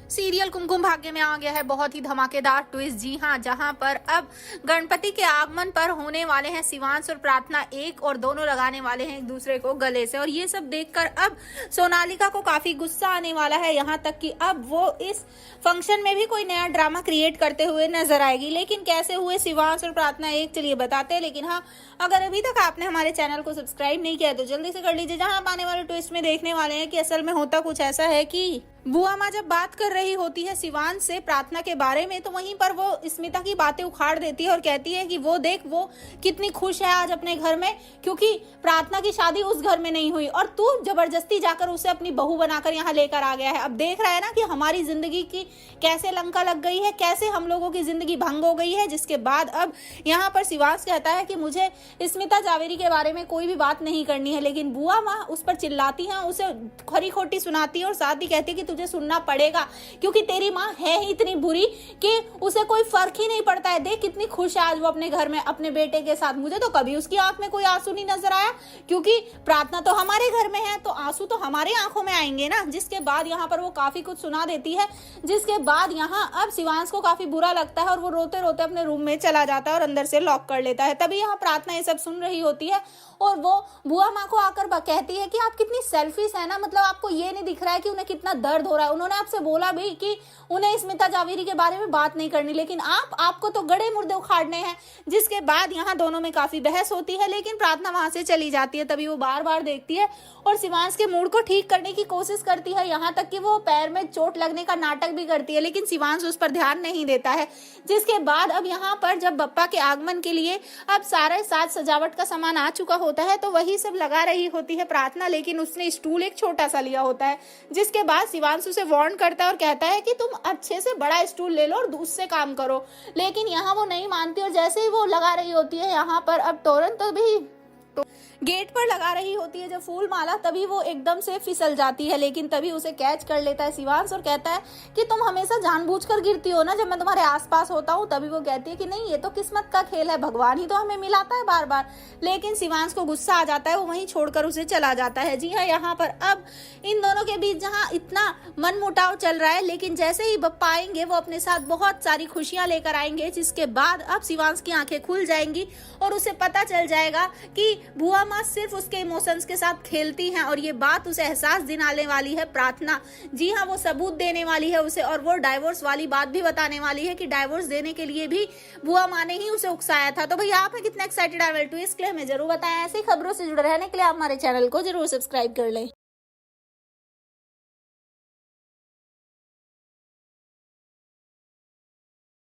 Serial Kumkum Bhagya में आ गया है बहुत ही धमाकेदार ट्विस्ट। जी हाँ, जहां पर अब गणपति के आगमन पर होने वाले हैं शिवांश और प्रार्थना एक और दोनों लगाने वाले हैं एक दूसरे को गले से। और ये सब देखकर अब सोनालिका को काफी गुस्सा आने वाला है, यहाँ तक कि अब वो इस फंक्शन में भी कोई नया ड्रामा क्रिएट करते हुए नजर आएगी। लेकिन कैसे हुए शिवांश और प्रार्थना एक, चलिए बताते हैं। लेकिन हाँ, अगर अभी तक आपने हमारे चैनल को सब्सक्राइब नहीं किया तो जल्दी से कर लीजिए, जहां आप आने वाले ट्विस्ट में देखने वाले हैं कि असल में होता कुछ ऐसा है कि बुआ माँ जब बात कर रही होती है शिवांश से प्रार्थना के बारे में, तो वहीं पर वो स्मिता की बातें उखाड़ देती है और कहती है कि वो देख, वो कितनी खुश है आज अपने घर में, क्योंकि प्रार्थना की शादी उस घर में नहीं हुई और तू जबरदस्ती जाकर उसे अपनी बहू बनाकर यहाँ लेकर आ गया है। अब देख रहा है ना कि हमारी जिंदगी की कैसे लंका लग गई है, कैसे हम लोगों की जिंदगी भंग हो गई है। जिसके बाद अब यहाँ पर शिवांश कहता है कि मुझे स्मिता जावेरी के बारे में कोई भी बात नहीं करनी है। लेकिन बुआ माँ उस पर चिल्लाती है, उसे खरी खोटी सुनाती है और साथ ही कहती है कि तुझे सुनना पड़ेगा, क्योंकि तेरी माँ है ही इतनी बुरी कि उसे कोई फर्क ही नहीं पड़ता है। देख कितनी खुश है आज वो अपने घर में अपने बेटे के साथ। मुझे तो कभी उसकी आंख में कोई आंसू नहीं नजर आया, क्योंकि प्रार्थना तो हमारे घर में है तो आंसू तो हमारे आंखों में आएंगे ना। जिसके बाद यहाँ पर वो काफी कुछ सुना देती है, जिसके बाद यहाँ अब शिवांश को काफी बुरा लगता है और वो रोते रोते अपने रूम में चला जाता है और अंदर से लॉक कर लेता है। तभी यहाँ प्रार्थना ये सब सुन रही होती है और वो बुआ माँ को आकर कहती है कि आप कितनी सेल्फिश है ना, मतलब आपको ये नहीं दिख रहा है कि उन्हें कितना दर्द हो रहा है। उन्होंने आपसे बोला भी कि उन्हें स्मिता जावेरी के बारे में बात नहीं करनी, लेकिन आपको तो गड़े मुर्दे उखाड़ने हैं। जिसके बाद यहाँ दोनों में काफी बहस होती है, लेकिन प्रार्थना वहां से चली जाती है। तभी वो बार बार देखती है और शिवांश के मूड को ठीक करने की कोशिश करती है, यहाँ तक कि वो पैर में चोट लगने का नाटक भी करती है, लेकिन शिवांश उस पर ध्यान नहीं देता है। जिसके बाद अब यहाँ पर जब बप्पा के आगमन के लिए अब सारे साज सजावट का सामान आ चुका होता है, तो वही सब लगा रही होती है प्रार्थना, लेकिन उसने स्टूल एक छोटा सा लिया होता है। जिसके बाद शिवांश उसे वार्न करता है और कहता है कि तुम अच्छे से बड़ा स्टूल ले लो और उससे काम करो, लेकिन यहाँ वो नहीं मानती। और जैसे ही वो लगा रही होती है यहाँ पर अब तोरण तो भी गेट पर लगा रही होती है जब फूल माला, तभी वो एकदम से फिसल जाती है। लेकिन तभी उसे कैच कर लेता है शिवांश और कहता है कि तुम हमेशा जानबूझकर गिरती हो ना जब मैं तुम्हारे आसपास होता हूँ। तभी वो कहती है कि नहीं, ये तो किस्मत का खेल है, भगवान ही तो हमें मिलाता है बार बार। लेकिन शिवांश को गुस्सा आ जाता है, वो वहीं छोड़कर उसे चला जाता है। जी हाँ, यहाँ पर अब इन दोनों के बीच जहाँ इतना मनमुटाव चल रहा है, लेकिन जैसे ही बप्पा आएंगे वो अपने साथ बहुत सारी खुशियां लेकर आएंगे। जिसके बाद अब शिवांश की आंखें खुल जाएंगी और उसे पता चल जाएगा कि बुआ माँ सिर्फ उसके इमोशंस के साथ खेलती हैं और ये बात उसे एहसास दिलाने वाली है प्रार्थना। जी हाँ, वो सबूत देने वाली है उसे और वो डाइवोर्स वाली बात भी बताने वाली है कि डाइवोर्स देने के लिए भी बुआ माँ ने ही उसे उकसाया था। तो भैया आप कितने एक्साइटेड है ट्विस्ट के लिए हमें जरूर बताएं। ऐसी खबरों से जुड़े रहने के लिए आप हमारे चैनल को जरूर सब्सक्राइब कर लें।